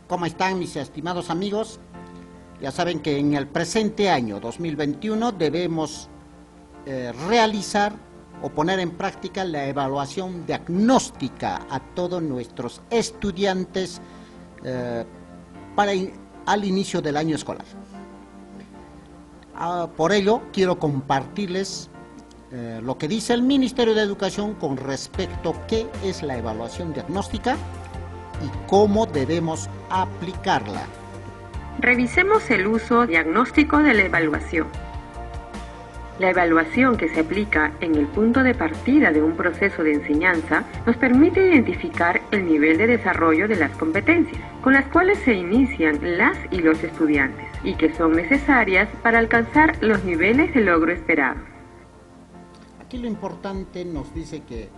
¿Cómo están mis estimados amigos? Ya saben que en el presente año 2021 debemos realizar o poner en práctica la evaluación diagnóstica a todos nuestros estudiantes al inicio del año escolar. Por ello, quiero compartirles lo que dice el Ministerio de Educación con respecto a qué es la evaluación diagnóstica y cómo debemos aplicarla. Revisemos el uso diagnóstico de la evaluación. La evaluación que se aplica en el punto de partida de un proceso de enseñanza nos permite identificar el nivel de desarrollo de las competencias con las cuales se inician las y los estudiantes y que son necesarias para alcanzar los niveles de logro esperados. Aquí lo importante nos dice que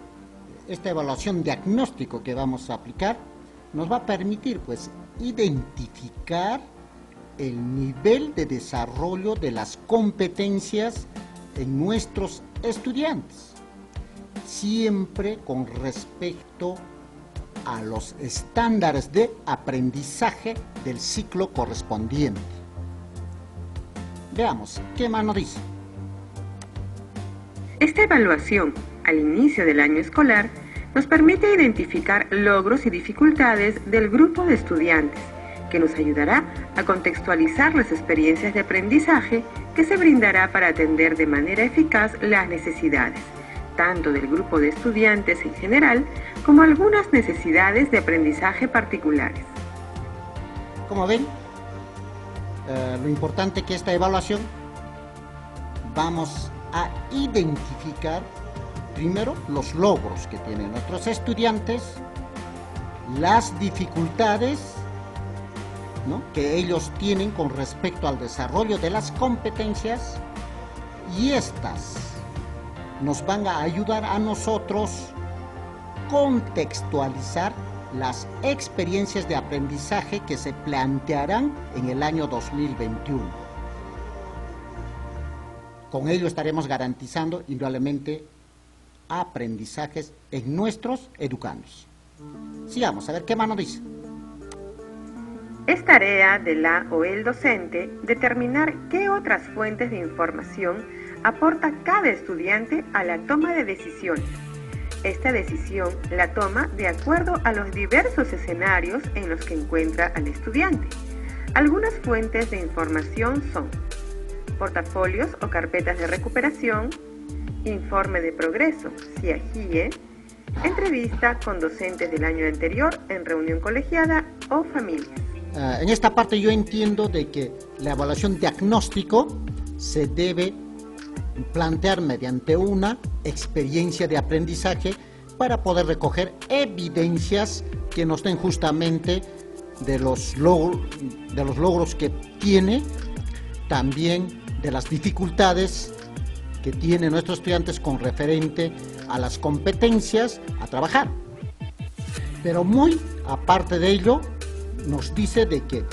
esta evaluación diagnóstico que vamos a aplicar nos va a permitir identificar el nivel de desarrollo de las competencias en nuestros estudiantes, siempre con respecto a los estándares de aprendizaje del ciclo correspondiente. Veamos, ¿qué más nos dice? Esta evaluación, al inicio del año escolar, nos permite identificar logros y dificultades del grupo de estudiantes, que nos ayudará a contextualizar las experiencias de aprendizaje que se brindará para atender de manera eficaz las necesidades, tanto del grupo de estudiantes en general, como algunas necesidades de aprendizaje particulares. Como ven, lo importante que esta evaluación vamos a identificar primero los logros que tienen nuestros estudiantes, las dificultades, ¿no?, que ellos tienen con respecto al desarrollo de las competencias, y estas nos van a ayudar a nosotros contextualizar las experiencias de aprendizaje que se plantearán en el año 2021. Con ello estaremos garantizando indudablemente aprendizajes en nuestros educandos. Sigamos a ver qué más nos dice. Es tarea de la o el docente determinar qué otras fuentes de información aporta cada estudiante a la toma de decisiones. Esta decisión la toma de acuerdo a los diversos escenarios en los que encuentra al estudiante. Algunas fuentes de información son portafolios o carpetas de recuperación, informe de progreso, CIAGIE, entrevista con docentes del año anterior en reunión colegiada o familias. En esta parte yo entiendo de que la evaluación diagnóstico se debe plantear mediante una experiencia de aprendizaje para poder recoger evidencias que nos den justamente de los logros que tiene, también de las dificultades que tienen nuestros estudiantes con referente a las competencias a trabajar. Pero muy aparte de ello, nos dice de que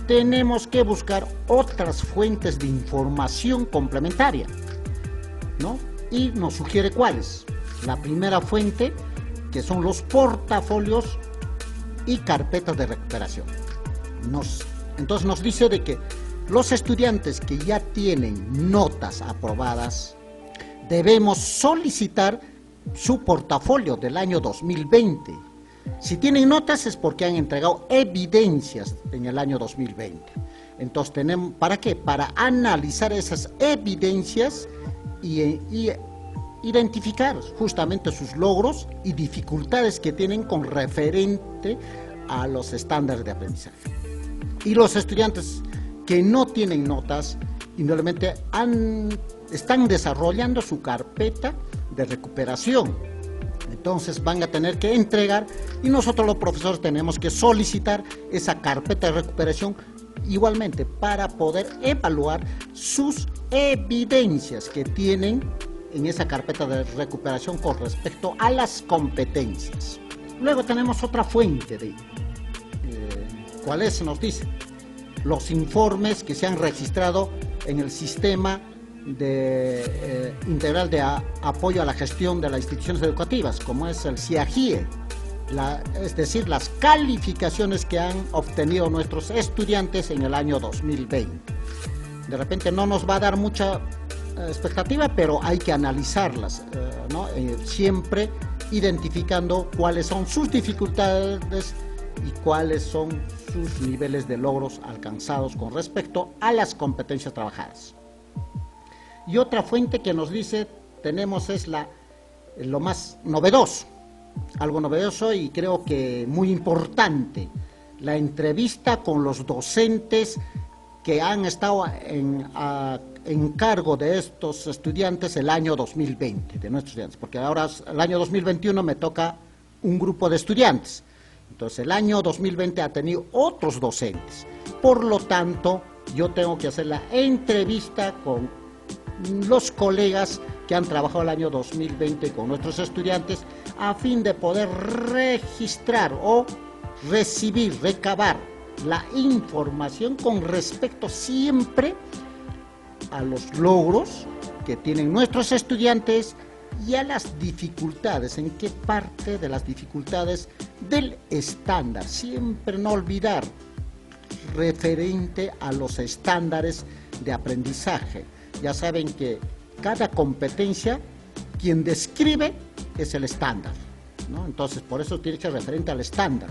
tenemos que buscar otras fuentes de información complementaria, ¿no? Y nos sugiere cuáles. La primera fuente, que son los portafolios y carpetas de recuperación. Entonces nos dice de que los estudiantes que ya tienen notas aprobadas, debemos solicitar su portafolio del año 2020. Si tienen notas es porque han entregado evidencias en el año 2020. Entonces tenemos, ¿para qué? Para analizar esas evidencias y identificar justamente sus logros y dificultades que tienen con referente a los estándares de aprendizaje. Y los estudiantes que no tienen notas, indudablemente están desarrollando su carpeta de recuperación. Entonces van a tener que entregar, y nosotros los profesores tenemos que solicitar esa carpeta de recuperación igualmente para poder evaluar sus evidencias que tienen en esa carpeta de recuperación con respecto a las competencias. Luego tenemos otra fuente de ¿cuál es? Nos dice los informes que se han registrado en el sistema integral de apoyo a la gestión de las instituciones educativas, como es el CIAGIE, es decir, las calificaciones que han obtenido nuestros estudiantes en el año 2020. De repente no nos va a dar mucha expectativa, pero hay que analizarlas, ¿no? Siempre identificando cuáles son sus dificultades y cuáles son sus niveles de logros alcanzados con respecto a las competencias trabajadas. Y otra fuente que nos dice, tenemos es lo más novedoso, algo novedoso y creo que muy importante, la entrevista con los docentes que han estado en cargo de estos estudiantes el año 2020, de nuestros estudiantes, porque ahora el año 2021 me toca un grupo de estudiantes. Entonces el año 2020 ha tenido otros docentes. Por lo tanto, yo tengo que hacer la entrevista con los colegas que han trabajado el año 2020 con nuestros estudiantes a fin de poder registrar o recibir, recabar la información con respecto siempre a los logros que tienen nuestros estudiantes y a las dificultades, en qué parte de las dificultades del estándar, siempre no olvidar, referente a los estándares de aprendizaje. Ya saben que cada competencia, quien describe es el estándar, ¿no? Entonces, por eso tiene que ser referente al estándar,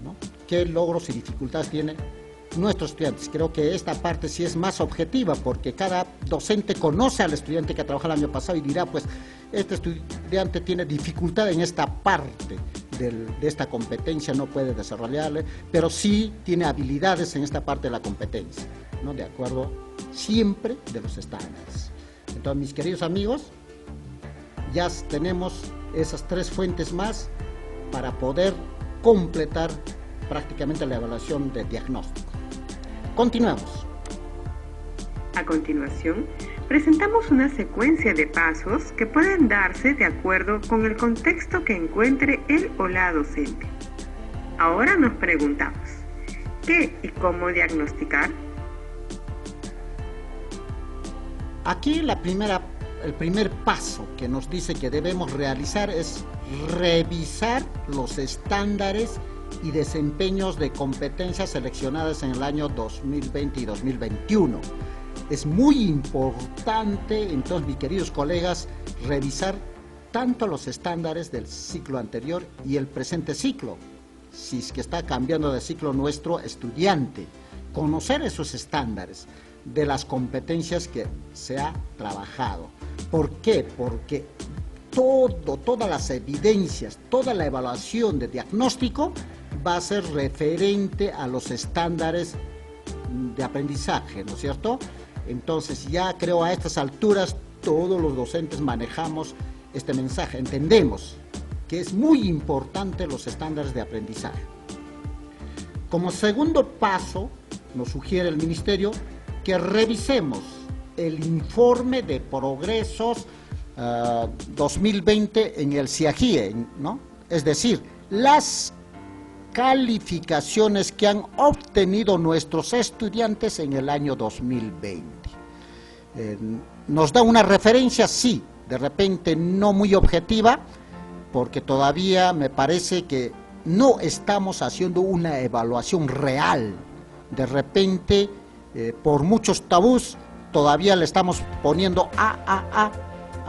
¿no? ¿Qué logros y dificultades tienen nuestros estudiantes? Creo que esta parte sí es más objetiva, porque cada docente conoce al estudiante que ha trabajado el año pasado y dirá, pues, este estudiante tiene dificultad en esta parte de esta competencia, no puede desarrollarle, pero sí tiene habilidades en esta parte de la competencia, ¿no? De acuerdo siempre de los estándares. Entonces, mis queridos amigos, ya tenemos esas tres fuentes más para poder completar prácticamente la evaluación de diagnóstico. Continuemos. A continuación, presentamos una secuencia de pasos que pueden darse de acuerdo con el contexto que encuentre el o la docente. Ahora nos preguntamos, ¿qué y cómo diagnosticar? Aquí el primer paso que nos dice que debemos realizar es revisar los estándares y desempeños de competencias seleccionadas en el año 2020 y 2021. Es muy importante, entonces, mis queridos colegas, revisar tanto los estándares del ciclo anterior y el presente ciclo, si es que está cambiando de ciclo nuestro estudiante, conocer esos estándares de las competencias que se ha trabajado. ¿Por qué? Porque todas las evidencias, toda la evaluación de diagnóstico va a ser referente a los estándares de aprendizaje, ¿no es cierto? Entonces, ya creo a estas alturas todos los docentes manejamos este mensaje, entendemos que es muy importante los estándares de aprendizaje. Como segundo paso, nos sugiere el Ministerio que revisemos el informe de progresos 2020 en el CIAGIE, ¿no? Es decir, las calificaciones que han obtenido nuestros estudiantes en el año 2020. Nos da una referencia, sí, de repente no muy objetiva, porque todavía me parece que no estamos haciendo una evaluación real. De repente, por muchos tabús, todavía le estamos poniendo a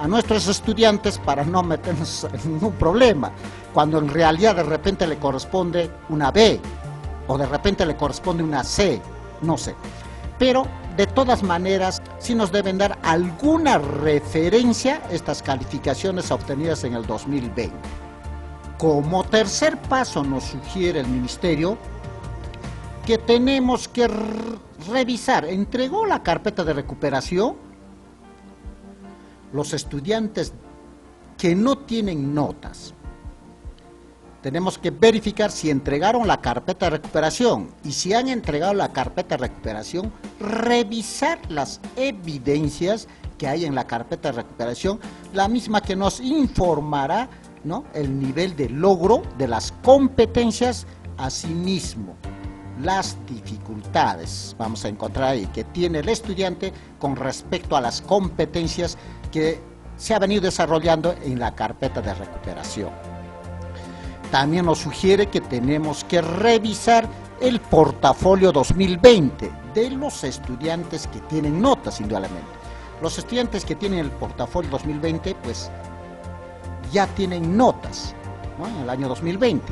nuestros estudiantes para no meternos en ningún problema, cuando en realidad de repente le corresponde una B, o de repente le corresponde una C, no sé. Pero de todas maneras, sí nos deben dar alguna referencia estas calificaciones obtenidas en el 2020. Como tercer paso nos sugiere el Ministerio que tenemos que revisar, entregó la carpeta de recuperación, los estudiantes que no tienen notas. Tenemos que verificar si entregaron la carpeta de recuperación y si han entregado la carpeta de recuperación, revisar las evidencias que hay en la carpeta de recuperación, la misma que nos informará, ¿no?, el nivel de logro de las competencias, asimismo las dificultades, vamos a encontrar ahí, que tiene el estudiante con respecto a las competencias que se ha venido desarrollando en la carpeta de recuperación. también nos sugiere que tenemos que revisar el portafolio 2020 de los estudiantes que tienen notas, indudablemente. Los estudiantes que tienen el portafolio 2020, pues ya tienen notas, ¿no?, en el año 2020,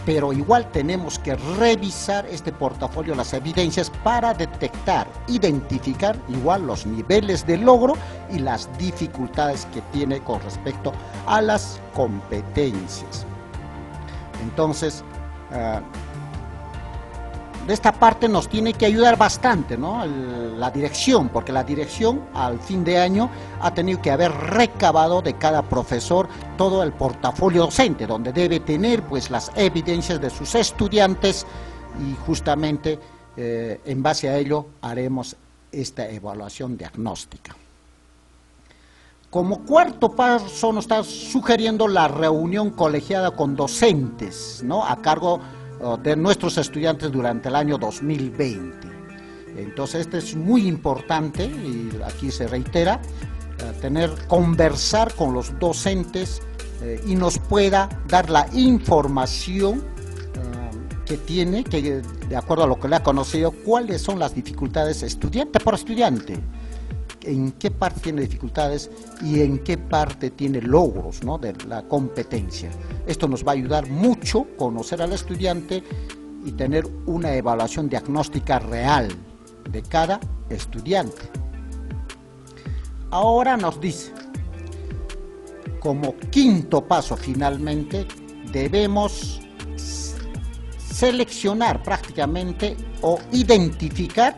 pero igual tenemos que revisar este portafolio, las evidencias, para detectar, identificar igual los niveles de logro y las dificultades que tiene con respecto a las competencias. Entonces, de esta parte nos tiene que ayudar bastante, ¿no?, la dirección, porque la dirección al fin de año ha tenido que haber recabado de cada profesor todo el portafolio docente, donde debe tener pues las evidencias de sus estudiantes, y justamente en base a ello haremos esta evaluación diagnóstica. Como cuarto paso nos está sugiriendo la reunión colegiada con docentes, ¿no?, a cargo de nuestros estudiantes durante el año 2020. Entonces, este es muy importante, y aquí se reitera, conversar con los docentes y nos pueda dar la información que tiene, que de acuerdo a lo que le ha conocido, cuáles son las dificultades estudiante por estudiante, en qué parte tiene dificultades y en qué parte tiene logros, ¿no?, de la competencia. Esto nos va a ayudar mucho a conocer al estudiante y tener una evaluación diagnóstica real de cada estudiante. Ahora nos dice, como quinto paso finalmente, debemos seleccionar prácticamente o identificar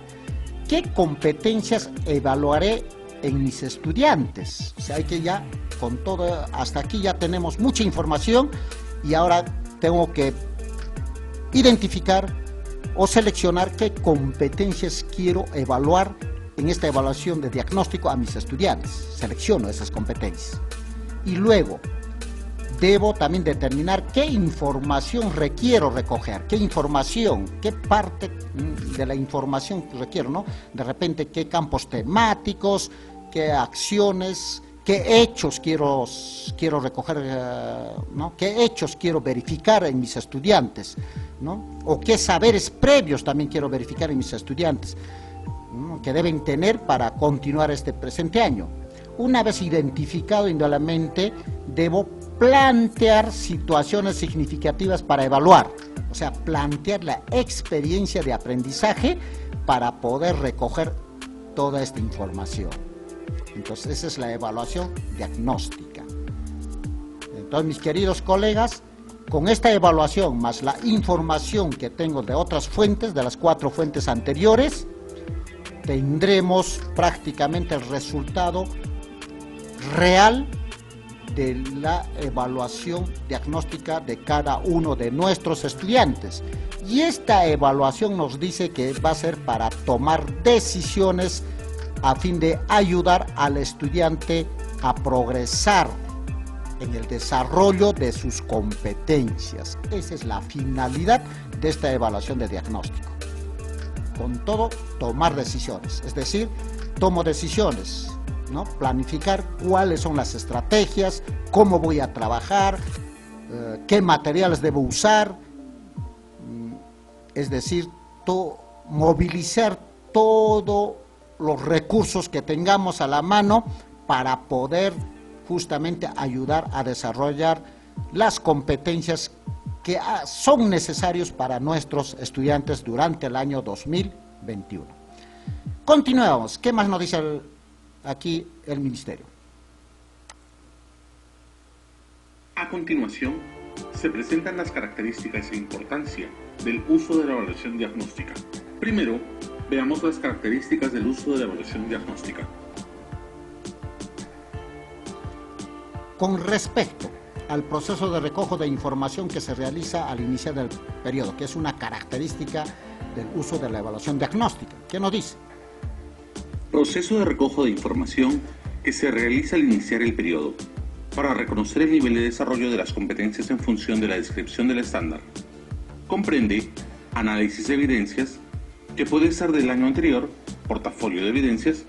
qué competencias evaluaré en mis estudiantes. O sea, hay que ya, con todo, hasta aquí ya tenemos mucha información, y ahora tengo que identificar o seleccionar qué competencias quiero evaluar en esta evaluación de diagnóstico a mis estudiantes. Selecciono esas competencias. Y luego debo también determinar qué información requiero recoger, qué información, qué parte de la información requiero, ¿no? De repente, qué campos temáticos, qué acciones, qué hechos quiero recoger, ¿no?, qué hechos quiero verificar en mis estudiantes, ¿no?, o qué saberes previos también quiero verificar en mis estudiantes, ¿no?, que deben tener para continuar este presente año. Una vez identificado, indudablemente, debo plantear situaciones significativas para evaluar, o sea, plantear la experiencia de aprendizaje para poder recoger toda esta información. Entonces, esa es la evaluación diagnóstica. Entonces, mis queridos colegas, con esta evaluación más la información que tengo de otras fuentes, de las 4 fuentes anteriores, tendremos prácticamente el resultado real de la evaluación diagnóstica de cada uno de nuestros estudiantes. Y esta evaluación nos dice que va a ser para tomar decisiones a fin de ayudar al estudiante a progresar en el desarrollo de sus competencias. Esa es la finalidad de esta evaluación de diagnóstico. Con todo, tomar decisiones, es decir, tomo decisiones, ¿no?, planificar cuáles son las estrategias, cómo voy a trabajar, qué materiales debo usar, es decir, movilizar todos los recursos que tengamos a la mano para poder justamente ayudar a desarrollar las competencias que son necesarios para nuestros estudiantes durante el año 2021. Continuamos. ¿Qué más nos dice aquí el Ministerio? A continuación, se presentan las características e importancia del uso de la evaluación diagnóstica. Primero, veamos las características del uso de la evaluación diagnóstica. Con respecto al proceso de recojo de información que se realiza al iniciar del periodo, que es una característica del uso de la evaluación diagnóstica. ¿Qué nos dice? Proceso de recojo de información que se realiza al iniciar el periodo para reconocer el nivel de desarrollo de las competencias en función de la descripción del estándar. Comprende análisis de evidencias, que puede ser del año anterior, portafolio de evidencias,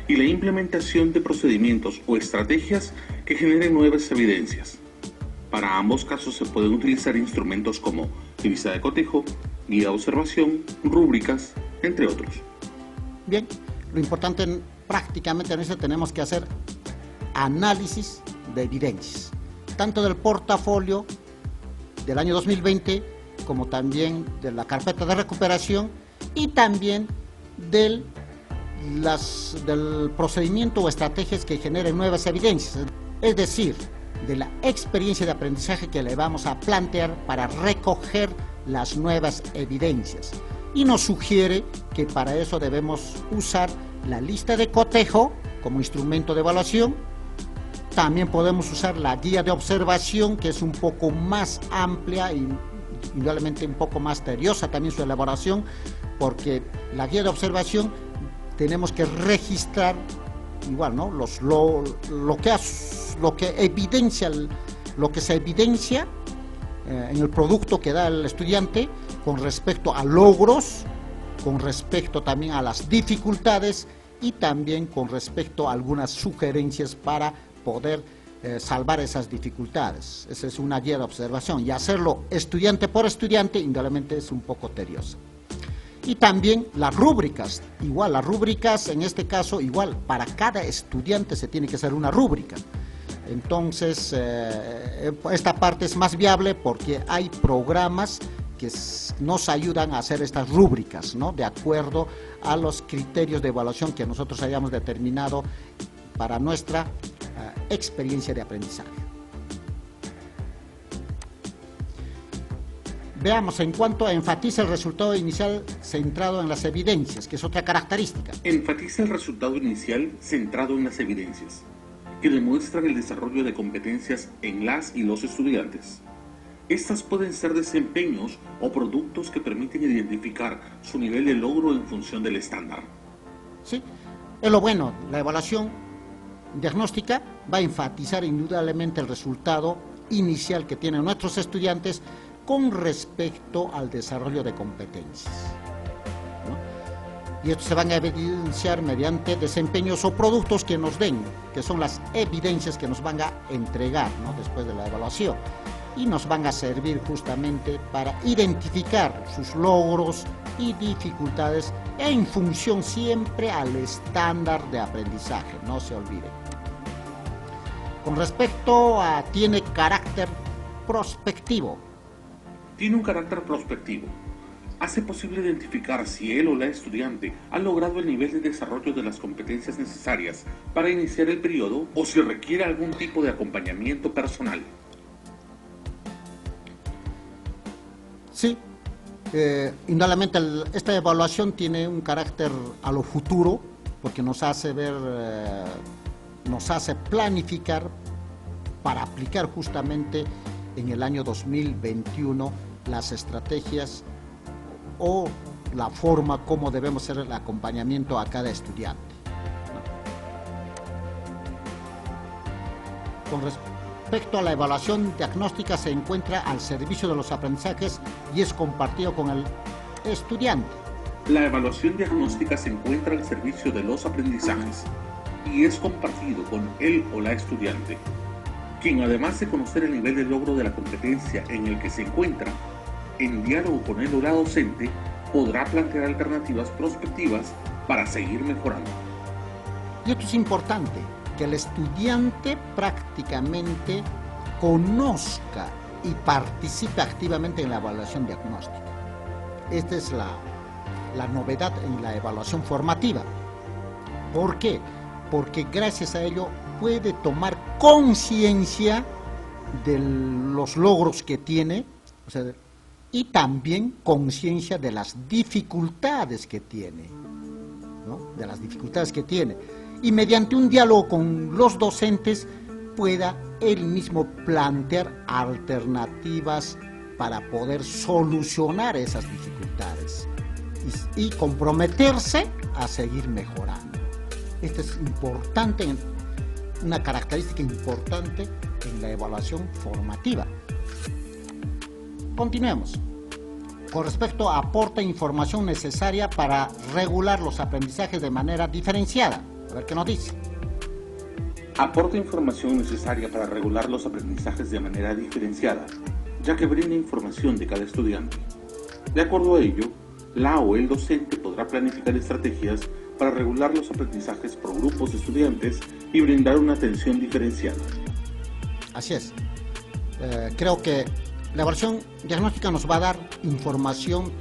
y la implementación de procedimientos o estrategias que generen nuevas evidencias. Para ambos casos se pueden utilizar instrumentos como divisa de cotejo, guía de observación, rúbricas, entre otros. Bien, lo importante prácticamente en eso tenemos que hacer análisis de evidencias, tanto del portafolio del año 2020 como también de la carpeta de recuperación y también del procedimiento o estrategias que generen nuevas evidencias, es decir, de la experiencia de aprendizaje que le vamos a plantear para recoger las nuevas evidencias. Y nos sugiere que para eso debemos usar la lista de cotejo como instrumento de evaluación. También podemos usar la guía de observación, que es un poco más amplia y indudablemente un poco más tediosa también su elaboración, porque la guía de observación tenemos que registrar igual, ¿no? Lo que se evidencia en el producto que da el estudiante con respecto a logros, con respecto también a las dificultades y también con respecto a algunas sugerencias para poder salvar esas dificultades. Esa es una guía de observación, y hacerlo estudiante por estudiante indudablemente es un poco tedioso. Y también las rúbricas, igual las rúbricas en este caso, igual para cada estudiante se tiene que hacer una rúbrica. Entonces esta parte es más viable porque hay programas que nos ayudan a hacer estas rúbricas, ¿no? De acuerdo a los criterios de evaluación que nosotros hayamos determinado para nuestra experiencia de aprendizaje. Veamos, en cuanto a enfatiza el resultado inicial centrado en las evidencias, que es otra característica. Enfatiza el resultado inicial centrado en las evidencias, que demuestran el desarrollo de competencias en las y los estudiantes. Estas pueden ser desempeños o productos que permiten identificar su nivel de logro en función del estándar. Sí, es lo bueno, la evaluación diagnóstica va a enfatizar indudablemente el resultado inicial que tienen nuestros estudiantes con respecto al desarrollo de competencias, ¿no? Y estos se van a evidenciar mediante desempeños o productos que nos den, que son las evidencias que nos van a entregar, ¿no? Después de la evaluación, y nos van a servir justamente para identificar sus logros y dificultades en función siempre al estándar de aprendizaje, no se olvide. Con respecto a tiene carácter prospectivo. Tiene un carácter prospectivo. Hace posible identificar si él o la estudiante ha logrado el nivel de desarrollo de las competencias necesarias para iniciar el periodo o si requiere algún tipo de acompañamiento personal. Sí, indudablemente esta evaluación tiene un carácter a lo futuro, porque nos hace ver, nos hace planificar para aplicar justamente en el año 2021 las estrategias o la forma como debemos hacer el acompañamiento a cada estudiante, ¿no? Con respecto a la evaluación diagnóstica, se encuentra al servicio de los aprendizajes y es compartido con el estudiante. La evaluación diagnóstica se encuentra al servicio de los aprendizajes y es compartido con él o la estudiante, quien además de conocer el nivel de logro de la competencia en el que se encuentra, en diálogo con él o la docente, podrá plantear alternativas prospectivas para seguir mejorando. Y esto es importante, que el estudiante prácticamente conozca y participe activamente en la evaluación diagnóstica. Esta es la novedad en la evaluación formativa. ¿Por qué? Porque gracias a ello puede tomar conciencia de los logros que tiene, o sea, y también conciencia de las dificultades que tiene, ¿no? De las dificultades que tiene. Y mediante un diálogo con los docentes pueda él mismo plantear alternativas para poder solucionar esas dificultades y comprometerse a seguir mejorando. Esto es importante, una característica importante en la evaluación formativa. Continuemos. Con respecto a aporta información necesaria para regular los aprendizajes de manera diferenciada. A ver qué nos dice. Aporta información necesaria para regular los aprendizajes de manera diferenciada, ya que brinda información de cada estudiante. De acuerdo a ello, la o el docente podrá planificar estrategias para regular los aprendizajes por grupos de estudiantes y brindar una atención diferenciada. Así es. Creo que la evaluación diagnóstica nos va a dar información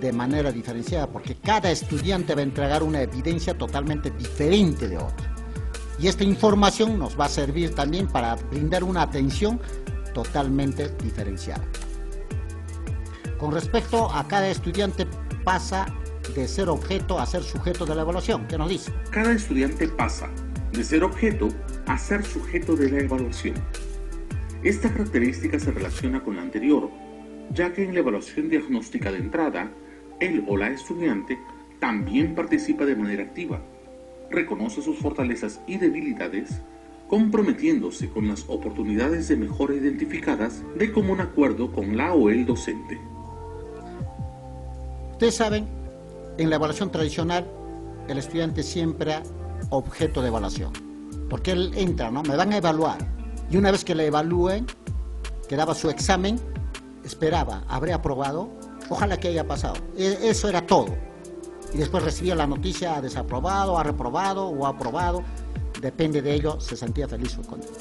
de manera diferenciada, porque cada estudiante va a entregar una evidencia totalmente diferente de otra. Y esta información nos va a servir también para brindar una atención totalmente diferenciada. Con respecto a cada estudiante pasa de ser objeto a ser sujeto de la evaluación. ¿Qué nos dice? Cada estudiante pasa de ser objeto a ser sujeto de la evaluación. Esta característica se relaciona con la anterior, ya que en la evaluación diagnóstica de entrada, él o la estudiante también participa de manera activa, reconoce sus fortalezas y debilidades, comprometiéndose con las oportunidades de mejora identificadas de común acuerdo con la o el docente. Ustedes saben, en la evaluación tradicional, el estudiante siempre es objeto de evaluación, porque él entra, ¿no? Me van a evaluar, y una vez que le evalúen, que daba su examen, esperaba, ¿habré aprobado? Ojalá que haya pasado. Eso era todo. Y después recibía la noticia, ha desaprobado, ha reprobado o ha aprobado, depende de ello, se sentía feliz o contento.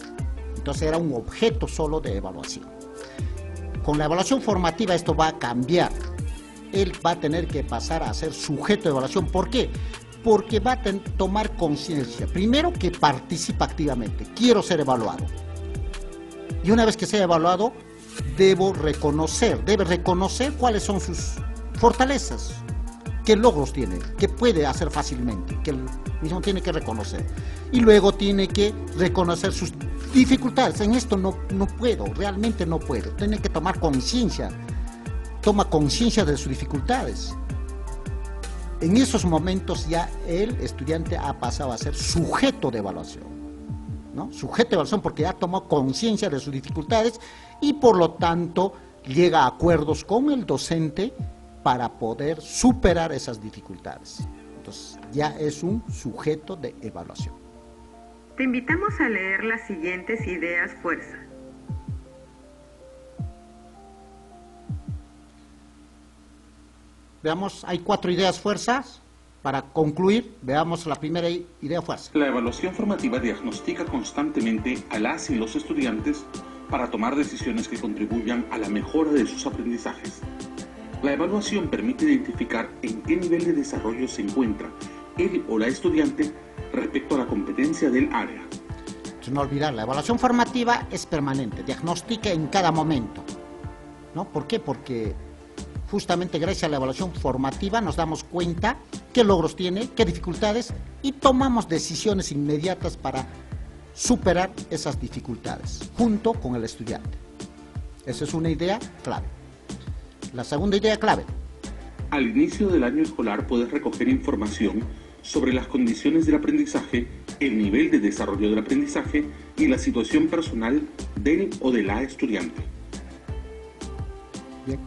Entonces era un objeto solo de evaluación. Con la evaluación formativa esto va a cambiar. Él va a tener que pasar a ser sujeto de evaluación. ¿Por qué? Porque va a tomar conciencia. Primero, que participa activamente. Quiero ser evaluado. Y una vez que sea evaluado, debe reconocer cuáles son sus fortalezas, qué logros tiene, qué puede hacer fácilmente, que él mismo tiene que reconocer. Y luego tiene que reconocer sus dificultades. En esto no puedo, realmente no puedo. Tiene que tomar conciencia. Toma conciencia de sus dificultades. En esos momentos ya el estudiante ha pasado a ser sujeto de evaluación, ¿no? Sujeto de evaluación porque ya tomó conciencia de sus dificultades y por lo tanto llega a acuerdos con el docente para poder superar esas dificultades. Entonces ya es un sujeto de evaluación. Te invitamos a leer las siguientes ideas fuerza. Veamos, hay 4 ideas fuerzas. Para concluir, veamos la primera idea fuerza. La evaluación formativa diagnostica constantemente a las y los estudiantes para tomar decisiones que contribuyan a la mejora de sus aprendizajes. La evaluación permite identificar en qué nivel de desarrollo se encuentra él o la estudiante respecto a la competencia del área. No olvidar, la evaluación formativa es permanente, diagnostica en cada momento, ¿no? ¿Por qué? Porque justamente gracias a la evaluación formativa nos damos cuenta qué logros tiene, qué dificultades y tomamos decisiones inmediatas para superar esas dificultades junto con el estudiante. Esa es una idea clave. La segunda idea clave. Al inicio del año escolar puedes recoger información sobre las condiciones del aprendizaje, el nivel de desarrollo del aprendizaje y la situación personal del o de la estudiante. Bien.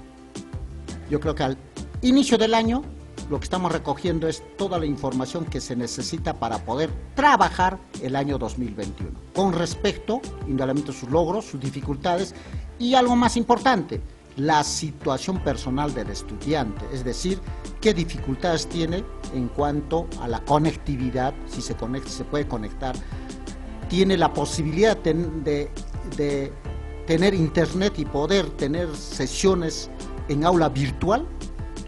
Yo creo que al inicio del año lo que estamos recogiendo es toda la información que se necesita para poder trabajar el año 2021 con respecto, indudablemente, a sus logros, sus dificultades y algo más importante, la situación personal del estudiante, es decir, qué dificultades tiene en cuanto a la conectividad, si se conecta, se puede conectar, tiene la posibilidad de tener internet y poder tener sesiones en aula virtual,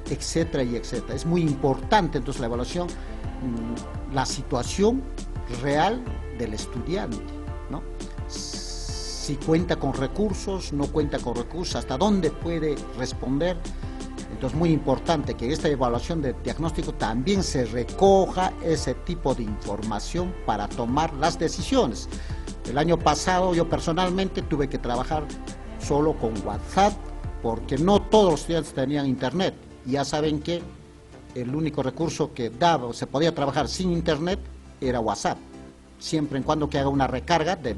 etcétera y etcétera. Es muy importante entonces la evaluación, la situación real del estudiante, ¿no? Si cuenta con recursos, no cuenta con recursos, hasta dónde puede responder. Entonces muy importante que en esta evaluación de diagnóstico también se recoja ese tipo de información para tomar las decisiones. El año pasado yo personalmente tuve que trabajar solo con WhatsApp porque no todos los estudiantes tenían internet. Ya saben que el único recurso que daba, se podía trabajar sin internet, era WhatsApp, siempre y cuando que haga una recarga de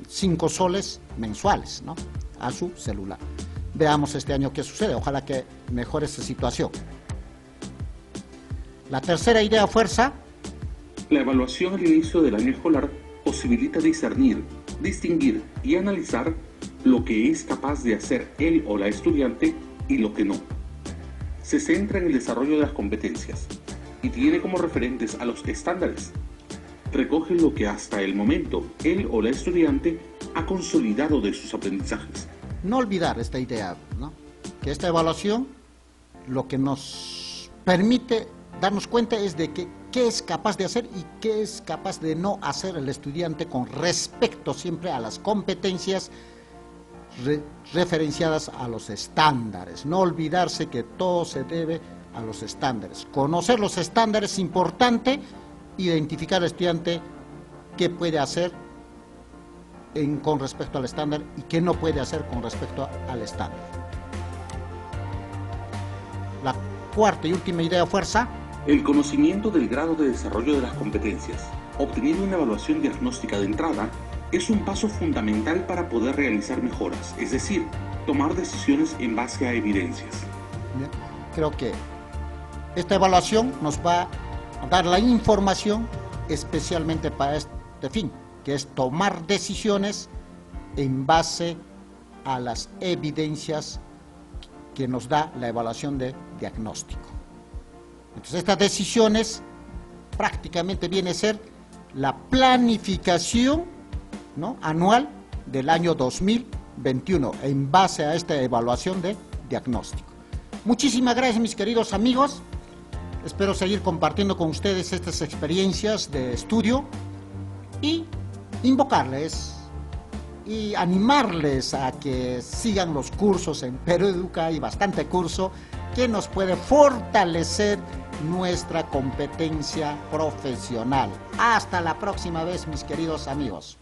5 soles mensuales, ¿no?, a su celular. Veamos este año qué sucede, ojalá que mejore esa situación. La tercera idea fuerza. La evaluación al inicio del año escolar posibilita discernir, distinguir y analizar lo que es capaz de hacer él o la estudiante y lo que no. Se centra en el desarrollo de las competencias y tiene como referentes a los estándares. Recoge lo que hasta el momento él o la estudiante ha consolidado de sus aprendizajes. No olvidar esta idea, ¿no? Que esta evaluación lo que nos permite darnos cuenta es de que qué es capaz de hacer y qué es capaz de no hacer el estudiante con respecto siempre a las competencias referenciadas a los estándares. No olvidarse que todo se debe a los estándares. Conocer los estándares es importante, identificar al estudiante qué puede hacer con respecto al estándar y qué no puede hacer con respecto al estándar. La cuarta y última idea o fuerza. El conocimiento del grado de desarrollo de las competencias, obteniendo una evaluación diagnóstica de entrada, es un paso fundamental para poder realizar mejoras, es decir, tomar decisiones en base a evidencias. Bien, creo que esta evaluación nos va a dar la información especialmente para este fin, que es tomar decisiones en base a las evidencias que nos da la evaluación de diagnóstico. Entonces, estas decisiones prácticamente viene a ser la planificación, ¿no?, anual del año 2021 en base a esta evaluación de diagnóstico. Muchísimas gracias, mis queridos amigos. Espero seguir compartiendo con ustedes estas experiencias de estudio y invocarles y animarles a que sigan los cursos en Perú Educa. Hay bastante curso que nos puede fortalecer nuestra competencia profesional. Hasta la próxima vez, mis queridos amigos.